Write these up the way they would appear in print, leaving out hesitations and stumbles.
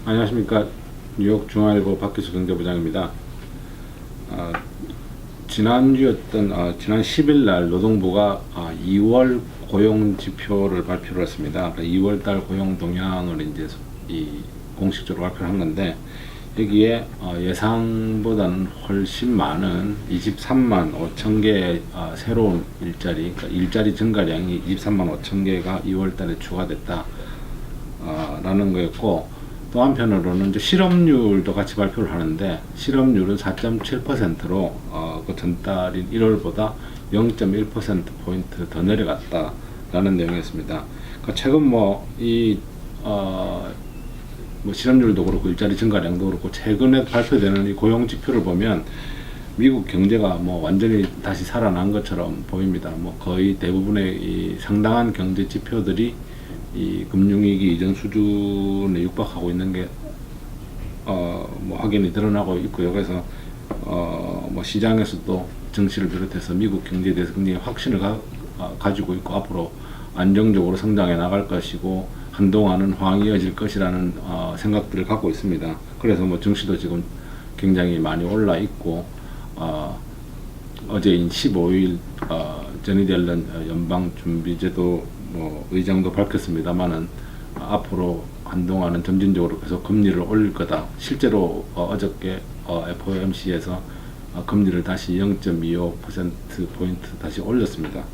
안녕하십니까. 뉴욕 중앙일보 박기수 경제부장입니다. 지난 10일 날 노동부가 2월 고용 지표를 발표를 했습니다. 2월 달 고용 동향을 이제 공식적으로 발표를 한 건데, 여기에 예상보다는 훨씬 많은 23만 5천 개의 새로운 일자리, 그러니까 일자리 증가량이 23만 5천 개가 2월 달에 추가됐다 라는 거였고, 또 한편으로는 이제 실업률도 같이 발표를 하는데, 실업률은 4.7%로 그 전달인 1월보다 0.1%포인트 더 내려갔다라는 내용이었습니다. 그러니까 최근 실업률도 그렇고 일자리 증가량도 그렇고 최근에 발표되는 이 고용 지표를 보면 미국 경제가 완전히 다시 살아난 것처럼 보입니다. 거의 대부분의 이 상당한 경제 지표들이 이 금융위기 이전 수준에 육박하고 있는 게 확연히 드러나고 있고요. 그래서 시장에서도 증시를 비롯해서 미국 경제에 대해서 굉장히 확신을 가지고 있고, 앞으로 안정적으로 성장해 나갈 것이고 한동안은 화황이 이어질 것이라는 생각들을 갖고 있습니다. 그래서 증시도 지금 굉장히 많이 올라 있고, 어제인 15일 제니 델런 연방준비제도 의장도 밝혔습니다만은 앞으로 한동안은 점진적으로 계속 금리를 올릴 거다. 실제로 어저께 FOMC에서 금리를 다시 0.25%포인트 다시 올렸습니다.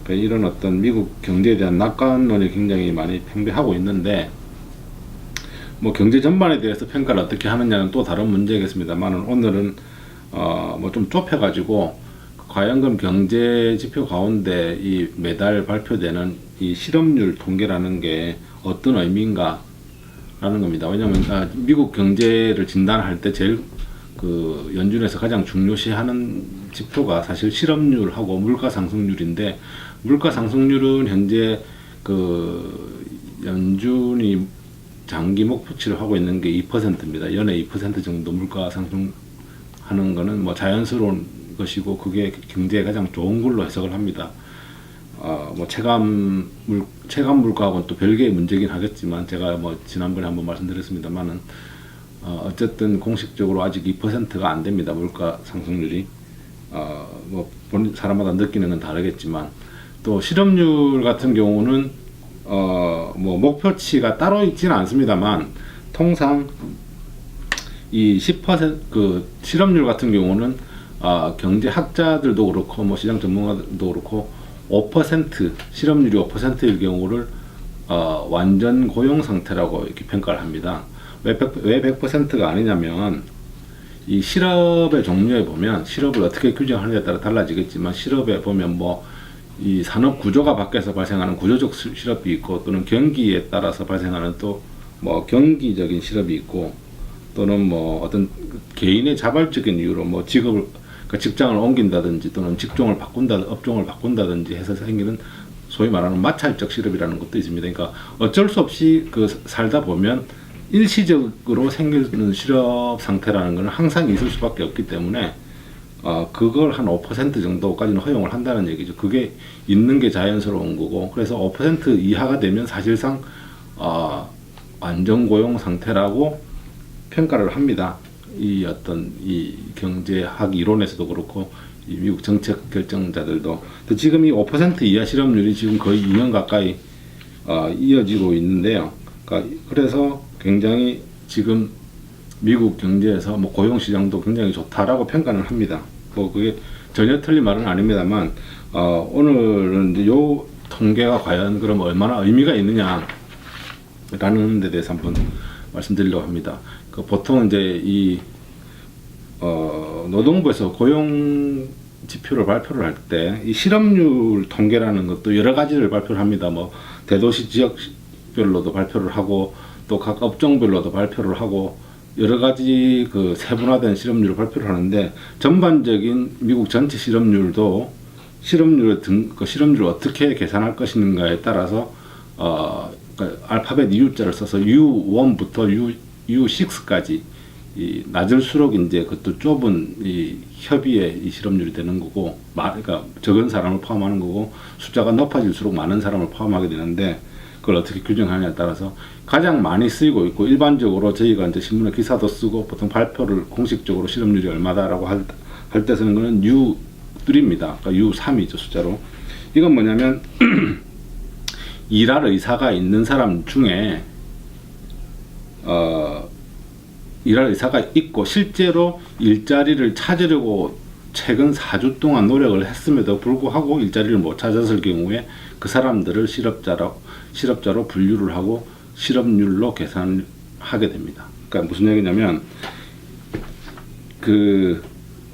그러니까 이런 어떤 미국 경제에 대한 낙관론이 굉장히 많이 팽배하고 있는데, 경제 전반에 대해서 평가를 어떻게 하느냐는 또 다른 문제겠습니다만, 오늘은 좀 좁혀가지고 과연 그럼 경제 지표 가운데 이 매달 발표되는 이 실업률 통계라는 게 어떤 의미인가 라는 겁니다. 왜냐하면 미국 경제를 진단할 때 제일 연준에서 가장 중요시하는 지표가 사실 실업률하고 물가 상승률인데, 물가 상승률은 현재 연준이 장기 목표치를 하고 있는 게 2%입니다. 연에 2% 정도 물가 상승하는 거는 자연스러운 것이고, 그게 경제에 가장 좋은 걸로 해석을 합니다. 체감 물가하고는 또 별개의 문제긴 하겠지만, 제가 지난번에 한번 말씀드렸습니다만은, 어쨌든 공식적으로 아직 2%가 안 됩니다. 물가 상승률이. 사람마다 느끼는 건 다르겠지만, 또 실업률 같은 경우는, 목표치가 따로 있지는 않습니다만, 통상 이 10% 실업률 같은 경우는, 경제학자들도 그렇고, 시장 전문가들도 그렇고, 5%, 실업률이 5%일 경우를, 완전 고용 상태라고 이렇게 평가를 합니다. 왜 100%가 아니냐면, 이 실업의 종류에 보면, 실업을 어떻게 규정하느냐에 따라 달라지겠지만, 실업에 보면 이 산업 구조가 바뀌어서 발생하는 구조적 실업이 있고, 또는 경기에 따라서 발생하는 또 경기적인 실업이 있고, 또는 어떤 개인의 자발적인 이유로 직장을 옮긴다든지, 또는 업종을 바꾼다든지 해서 생기는 소위 말하는 마찰적 실업이라는 것도 있습니다. 그러니까 어쩔 수 없이 살다 보면 일시적으로 생기는 실업 상태라는 것은 항상 있을 수밖에 없기 때문에, 그걸 한 5% 정도까지는 허용을 한다는 얘기죠. 그게 있는 게 자연스러운 거고, 그래서 5% 이하가 되면 사실상 안정고용 상태라고 평가를 합니다. 이 경제학 이론에서도 그렇고, 이 미국 정책 결정자들도. 지금 이 5% 이하 실업률이 지금 거의 2년 가까이 이어지고 있는데요. 그래서 굉장히 지금 미국 경제에서 고용 시장도 굉장히 좋다라고 평가를 합니다. 그게 전혀 틀린 말은 아닙니다만, 오늘은 이제 요 통계가 과연 그럼 얼마나 의미가 있느냐라는 데 대해서 한번 말씀드리려고 합니다. 보통 이제 노동부에서 고용 지표를 발표를 할 때 이 실업률 통계라는 것도 여러 가지를 발표를 합니다. 대도시 지역별로도 발표를 하고, 또 각 업종별로도 발표를 하고, 여러 가지 세분화된 실업률을 발표를 하는데, 전반적인 미국 전체 실업률도 실업률을 어떻게 계산할 것인가에 따라서 알파벳 U자를 써서 U1부터 U6까지 낮을수록 이제 그것도 좁은 이 협의의 이 실업률이 되는 거고, 그러니까 적은 사람을 포함하는 거고, 숫자가 높아질수록 많은 사람을 포함하게 되는데, 그걸 어떻게 규정하냐에 따라서 가장 많이 쓰이고 있고, 일반적으로 저희가 이제 신문에 기사도 쓰고 보통 발표를 공식적으로 실업률이 얼마다라고 할 때 쓰는 거는 U3입니다. 그러니까 U3이죠, 숫자로. 이건 뭐냐면 일할 의사가 있는 사람 중에 일할 의사가 있고 실제로 일자리를 찾으려고 최근 4주 동안 노력을 했음에도 불구하고 일자리를 못 찾았을 경우에 그 사람들을 실업자로 분류를 하고 실업률로 계산을 하게 됩니다. 그러니까 무슨 얘기냐면 그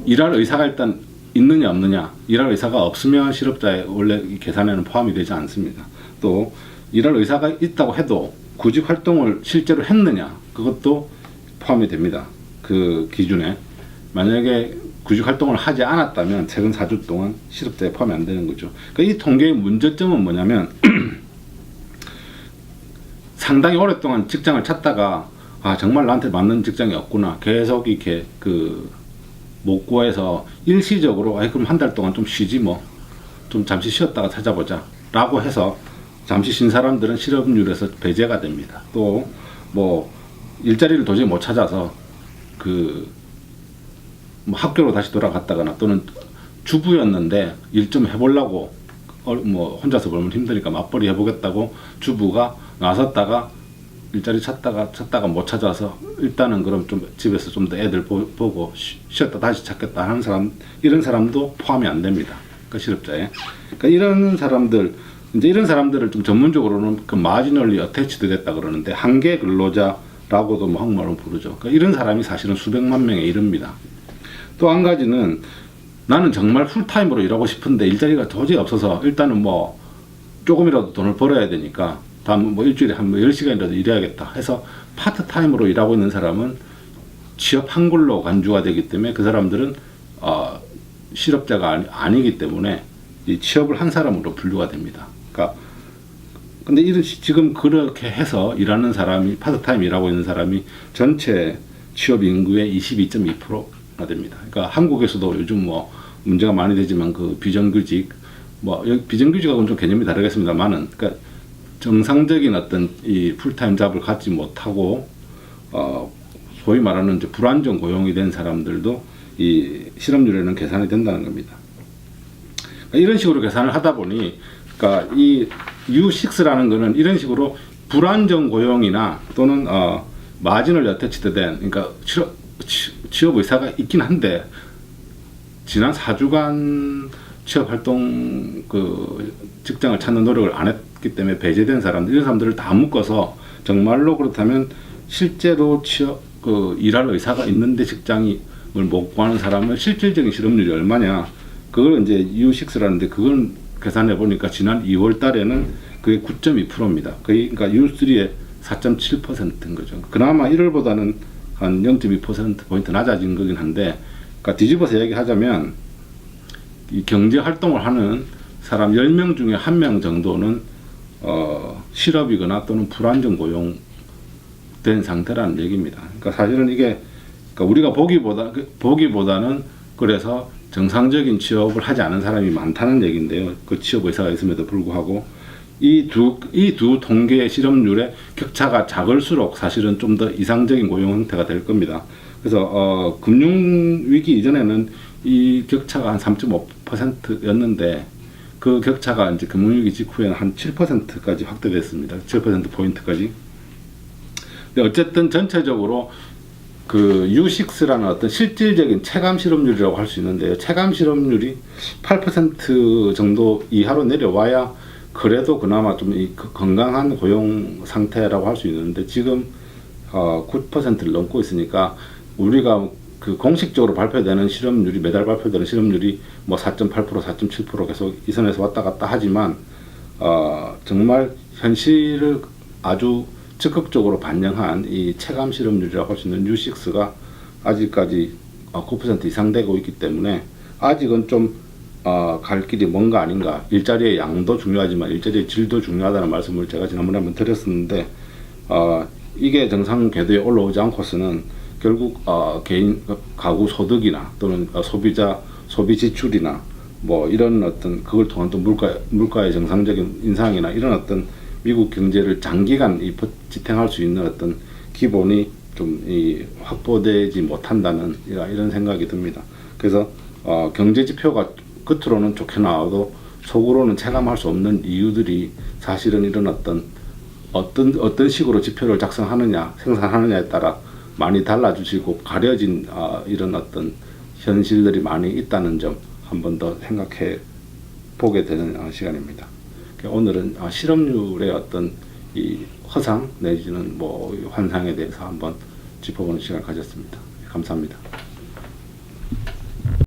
일할 의사가 일단 있느냐 없느냐, 일할 의사가 없으면 실업자의 원래 계산에는 포함이 되지 않습니다. 또 일할 의사가 있다고 해도 구직 활동을 실제로 했느냐, 그것도 포함이 됩니다. 그 기준에. 만약에 구직 활동을 하지 않았다면 최근 4주 동안 실업자에 포함이 안 되는 거죠. 그러니까 이 통계의 문제점은 뭐냐면 상당히 오랫동안 직장을 찾다가 정말 나한테 맞는 직장이 없구나, 계속 이렇게 못 구해서 일시적으로 그럼 한 달 동안 좀 쉬지 뭐, 좀 잠시 쉬었다가 찾아보자 라고 해서 잠시 쉰 사람들은 실업률에서 배제가 됩니다. 또 뭐 일자리를 도저히 못 찾아서 뭐 학교로 다시 돌아갔다거나, 또는 주부였는데 일 좀 해보려고 뭐 혼자서 벌면 힘드니까 맞벌이 해보겠다고 주부가 나섰다가 일자리 찾다가 못 찾아서 일단은 그럼 좀 집에서 좀 더 애들 보고 쉬었다 다시 찾겠다 하는 사람, 이런 사람도 포함이 안 됩니다. 그 실업자에. 그러니까 이런 사람들을 좀 전문적으로는 그 마지널리 어태치드 됐다 그러는데, 한계 근로자라고도 뭐 한국말로 부르죠. 그러니까 이런 사람이 사실은 수백만 명에 이릅니다. 또 한 가지는 나는 정말 풀타임으로 일하고 싶은데 일자리가 도저히 없어서 일단은 뭐 조금이라도 돈을 벌어야 되니까 다음 뭐 일주일에 한 10시간이라도 일해야겠다 해서 파트타임으로 일하고 있는 사람은 취업 한글로 간주가 되기 때문에 그 사람들은 실업자가 아니기 때문에 이 취업을 한 사람으로 분류가 됩니다. 그러니까 근데 지금 그렇게 해서 일하는 사람이, 파트타임 일하고 있는 사람이 전체 취업 인구의 22.2%가 됩니다. 그러니까 한국에서도 요즘 뭐 문제가 많이 되지만 그 비정규직, 뭐 비정규직하고는 좀 개념이 다르겠습니다만은, 그러니까 정상적인 어떤 이 풀타임 잡을 갖지 못하고 소위 말하는 이제 불안정 고용이 된 사람들도 이 실업률에는 계산이 된다는 겁니다. 그러니까 이런 식으로 계산을 하다 보니, 그러니까 이 U6라는 거는 이런 식으로 불안정 고용이나 또는 마지널 어태치드 된, 그러니까 취업 의사가 있긴 한데 지난 4주간 취업 활동 직장을 찾는 노력을 안 했기 때문에 배제된 사람들, 이런 사람들을 다 묶어서 정말로 그렇다면 실제로 일할 의사가 있는데 직장을 못 구하는 사람의 실질적인 실업률이 얼마냐, 그걸 이제 U6라는데 그걸 계산해 보니까 지난 2월 달에는 그게 9.2%입니다. 그러니까 U3의 4.7%인 거죠. 그나마 1월보다는 한 0.2%포인트 낮아진 거긴 한데, 그러니까 뒤집어서 얘기하자면 이 경제 활동을 하는 사람 10명 중에 1명 정도는 실업이거나 또는 불안정 고용된 상태라는 얘기입니다. 그러니까 사실은 이게, 그러니까 우리가 보기보다는 그래서 정상적인 취업을 하지 않은 사람이 많다는 얘기인데요. 그 취업 의사가 있음에도 불구하고 이 두 통계의 실업률의 격차가 작을수록 사실은 좀 더 이상적인 고용 형태가 될 겁니다. 그래서 금융위기 이전에는 이 격차가 한 3.5%였는데 그 격차가 이제 금융위기 직후에는 한 7%까지 확대됐습니다. 7% 포인트까지. 근데 어쨌든 전체적으로 그 U6라는 어떤 실질적인 체감 실업률이라고 할 수 있는데요. 체감 실업률이 8% 정도 이하로 내려와야 그래도 그나마 좀 건강한 고용 상태라고 할 수 있는데, 지금 9%를 넘고 있으니까 우리가 그 공식적으로 발표되는 실업률이, 매달 발표되는 실업률이 뭐 4.8%, 4.7% 계속 이 선에서 왔다 갔다 하지만 정말 현실을 아주 적극적으로 반영한 이 체감 실업률이라고 할 수 있는 U6가 아직까지 9% 이상 되고 있기 때문에 아직은 좀 갈 길이 뭔가 아닌가. 일자리의 양도 중요하지만 일자리의 질도 중요하다는 말씀을 제가 지난번에 한번 드렸었는데, 이게 정상 궤도에 올라오지 않고서는 결국 개인 가구 소득이나 또는 소비자 소비 지출이나 뭐 이런 어떤 그걸 통한 또 물가의 정상적인 인상이나 이런 어떤 미국 경제를 장기간 지탱할 수 있는 어떤 기본이 좀 확보되지 못한다는 이런 생각이 듭니다. 그래서 경제 지표가 겉으로는 좋게 나와도 속으로는 체감할 수 없는 이유들이 사실은 이런 어떤 식으로 지표를 작성하느냐, 생산하느냐에 따라 많이 달라지고 가려진 이런 어떤 현실들이 많이 있다는 점 한 번 더 생각해 보게 되는 시간입니다. 오늘은 실업률의 어떤 이 허상 내지는 뭐 환상에 대해서 한번 짚어보는 시간을 가졌습니다. 감사합니다.